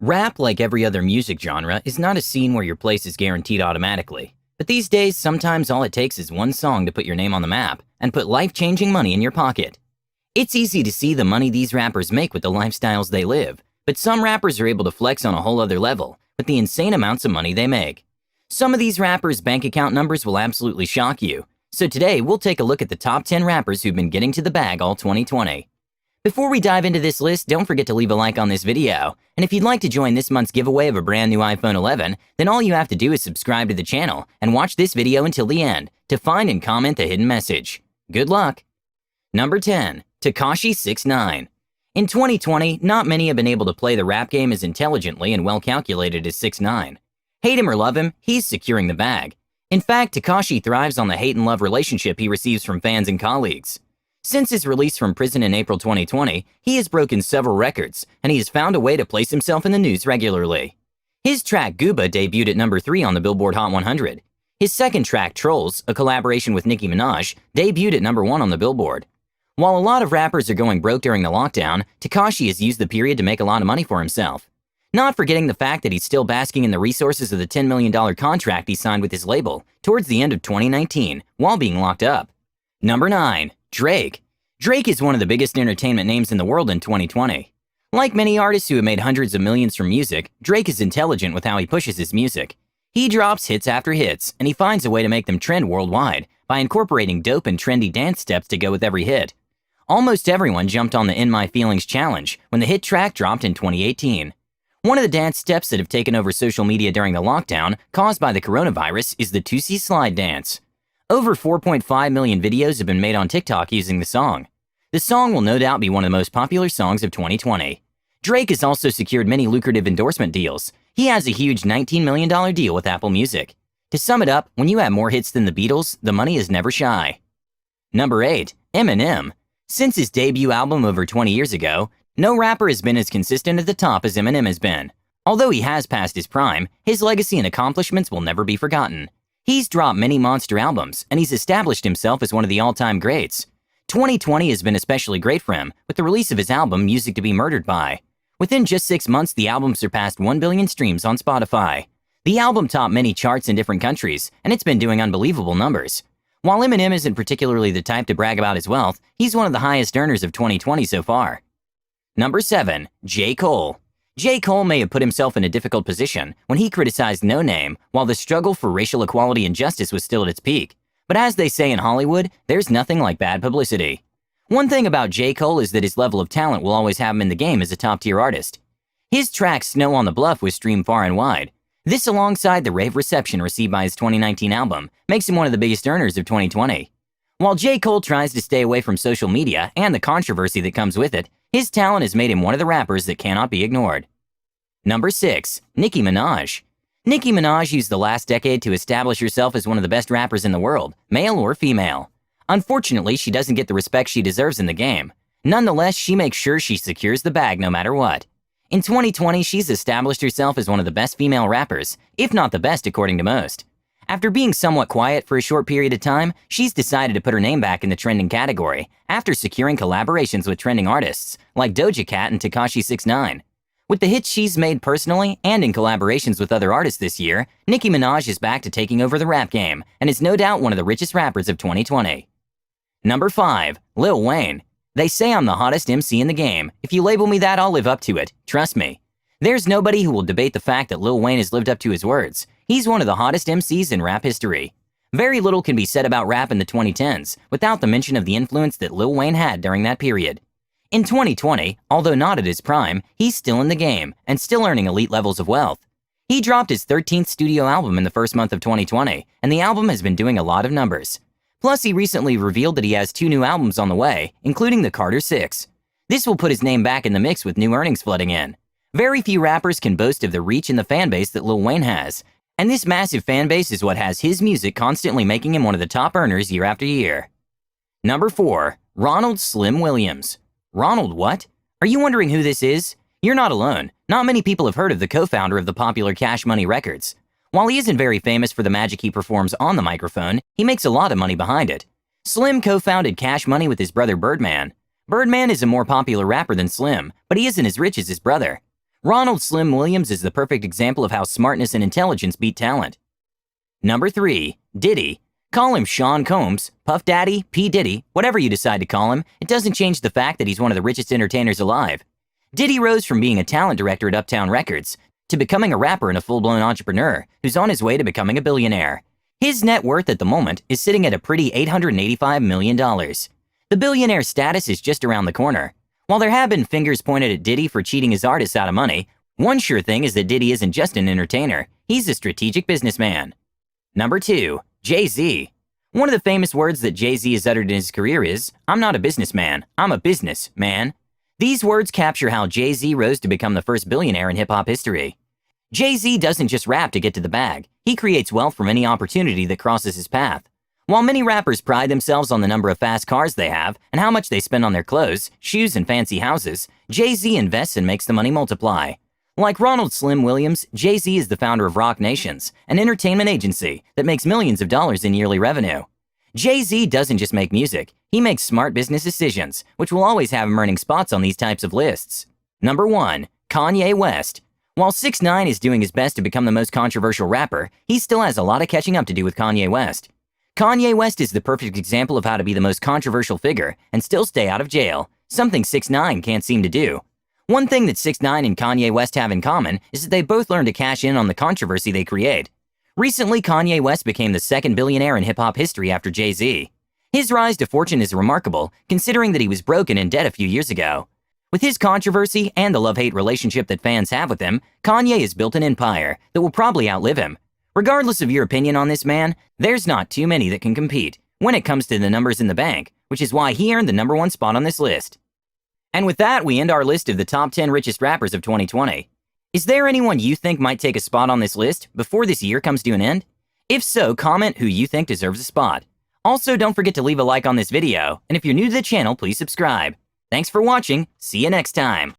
Rap, like every other music genre, is not a scene where your place is guaranteed automatically. But these days, sometimes all it takes is one song to put your name on the map and put life-changing money in your pocket. It's easy to see the money these rappers make with the lifestyles they live, but some rappers are able to flex on a whole other level with the insane amounts of money they make. Some of these rappers' bank account numbers will absolutely shock you. So today, we'll take a look at the top 10 rappers who've been getting to the bag all 2020. Before we dive into this list, don't forget to leave a like on this video. And if you'd like to join this month's giveaway of a brand new iPhone 11, then all you have to do is subscribe to the channel and watch this video until the end to find and comment the hidden message. Good luck! Number 10. Tekashi 6ix9ine. In 2020, not many have been able to play the rap game as intelligently and well-calculated as 6ix9ine. Hate him or love him, he's securing the bag. In fact, Tekashi thrives on the hate and love relationship he receives from fans and colleagues. Since his release from prison in April 2020, he has broken several records, and he has found a way to place himself in the news regularly. His track Gooba debuted at number 3 on the Billboard Hot 100. His second track, Trolls, a collaboration with Nicki Minaj, debuted at number 1 on the Billboard. While a lot of rappers are going broke during the lockdown, Tekashi has used the period to make a lot of money for himself. Not forgetting the fact that he's still basking in the resources of the $10 million contract he signed with his label towards the end of 2019 while being locked up. Number 9. Drake. Drake is one of the biggest entertainment names in the world in 2020. Like many artists who have made hundreds of millions from music, Drake is intelligent with how he pushes his music. He drops hits after hits, and he finds a way to make them trend worldwide by incorporating dope and trendy dance steps to go with every hit. Almost everyone jumped on the In My Feelings challenge when the hit track dropped in 2018. One of the dance steps that have taken over social media during the lockdown caused by the coronavirus is the Tootsie Slide dance. Over 4.5 million videos have been made on TikTok using the song. The song will no doubt be one of the most popular songs of 2020. Drake has also secured many lucrative endorsement deals. He has a huge $19 million deal with Apple Music. To sum it up, when you have more hits than the Beatles, the money is never shy. Number 8. Eminem. Since his debut album over 20 years ago, no rapper has been as consistent at the top as Eminem has been. Although he has passed his prime, his legacy and accomplishments will never be forgotten. He's dropped many monster albums, and he's established himself as one of the all-time greats. 2020 has been especially great for him, with the release of his album Music to Be Murdered By. Within just 6 months, the album surpassed 1 billion streams on Spotify. The album topped many charts in different countries, and it's been doing unbelievable numbers. While Eminem isn't particularly the type to brag about his wealth, he's one of the highest earners of 2020 so far. Number 7. J. Cole. J. Cole may have put himself in a difficult position when he criticized No Name while the struggle for racial equality and justice was still at its peak. But as they say in Hollywood, there's nothing like bad publicity. One thing about J. Cole is that his level of talent will always have him in the game as a top-tier artist. His track Snow on the Bluff was streamed far and wide. This, alongside the rave reception received by his 2019 album, makes him one of the biggest earners of 2020. While J. Cole tries to stay away from social media and the controversy that comes with it, his talent has made him one of the rappers that cannot be ignored. Number 6. Nicki Minaj. Nicki Minaj used the last decade to establish herself as one of the best rappers in the world, male or female. Unfortunately, she doesn't get the respect she deserves in the game. Nonetheless, she makes sure she secures the bag no matter what. In 2020, she's established herself as one of the best female rappers, if not the best according to most. After being somewhat quiet for a short period of time, she's decided to put her name back in the trending category after securing collaborations with trending artists like Doja Cat and Tekashi 6ix9ine. With the hits she's made personally and in collaborations with other artists this year, Nicki Minaj is back to taking over the rap game and is no doubt one of the richest rappers of 2020. Number 5. Lil Wayne. They say I'm the hottest MC in the game. If you label me that, I'll live up to it. Trust me. There's nobody who will debate the fact that Lil Wayne has lived up to his words. He's one of the hottest MCs in rap history. Very little can be said about rap in the 2010s without the mention of the influence that Lil Wayne had during that period. In 2020, although not at his prime, he's still in the game and still earning elite levels of wealth. He dropped his 13th studio album in the first month of 2020, and the album has been doing a lot of numbers. Plus, he recently revealed that he has 2 new albums on the way, including the Carter 6. This will put his name back in the mix with new earnings flooding in. Very few rappers can boast of the reach and the fan base that Lil Wayne has, and this massive fan base is what has his music constantly making him one of the top earners year after year. Number 4. Ronald Slim Williams. Ronald what? Are you wondering who this is? You're not alone. Not many people have heard of the co-founder of the popular Cash Money Records. While he isn't very famous for the magic he performs on the microphone, he makes a lot of money behind it. Slim co-founded Cash Money with his brother Birdman. Birdman is a more popular rapper than Slim, but he isn't as rich as his brother. Ronald Slim Williams is the perfect example of how smartness and intelligence beat talent. Number 3. Diddy. Call him Sean Combs, Puff Daddy, P. Diddy, whatever you decide to call him, it doesn't change the fact that he's one of the richest entertainers alive. Diddy rose from being a talent director at Uptown Records to becoming a rapper and a full-blown entrepreneur who's on his way to becoming a billionaire. His net worth at the moment is sitting at a pretty $885 million. The billionaire status is just around the corner. While there have been fingers pointed at Diddy for cheating his artists out of money, one sure thing is that Diddy isn't just an entertainer, he's a strategic businessman. Number 2. Jay-Z. One of the famous words that Jay-Z has uttered in his career is, "I'm not a businessman, I'm a businessman." These words capture how Jay-Z rose to become the first billionaire in hip-hop history. Jay-Z doesn't just rap to get to the bag, he creates wealth from any opportunity that crosses his path. While many rappers pride themselves on the number of fast cars they have and how much they spend on their clothes, shoes, and fancy houses, Jay-Z invests and makes the money multiply. Like Ronald Slim Williams, Jay-Z is the founder of Roc Nations, an entertainment agency that makes millions of dollars in yearly revenue. Jay-Z doesn't just make music, he makes smart business decisions, which will always have him earning spots on these types of lists. Number 1. Kanye West. While 6ix9ine is doing his best to become the most controversial rapper, he still has a lot of catching up to do with Kanye West. Kanye West is the perfect example of how to be the most controversial figure and still stay out of jail, something 6ix9ine can't seem to do. One thing that 6ix9ine and Kanye West have in common is that they both learn to cash in on the controversy they create. Recently, Kanye West became the second billionaire in hip-hop history after Jay-Z. His rise to fortune is remarkable, considering that he was broke and in debt a few years ago. With his controversy and the love-hate relationship that fans have with him, Kanye has built an empire that will probably outlive him. Regardless of your opinion on this man, there's not too many that can compete when it comes to the numbers in the bank, which is why he earned the number 1 spot on this list. And with that, we end our list of the top 10 richest rappers of 2020. Is there anyone you think might take a spot on this list before this year comes to an end? If so, comment who you think deserves a spot. Also, don't forget to leave a like on this video, and if you're new to the channel, please subscribe. Thanks for watching, see you next time.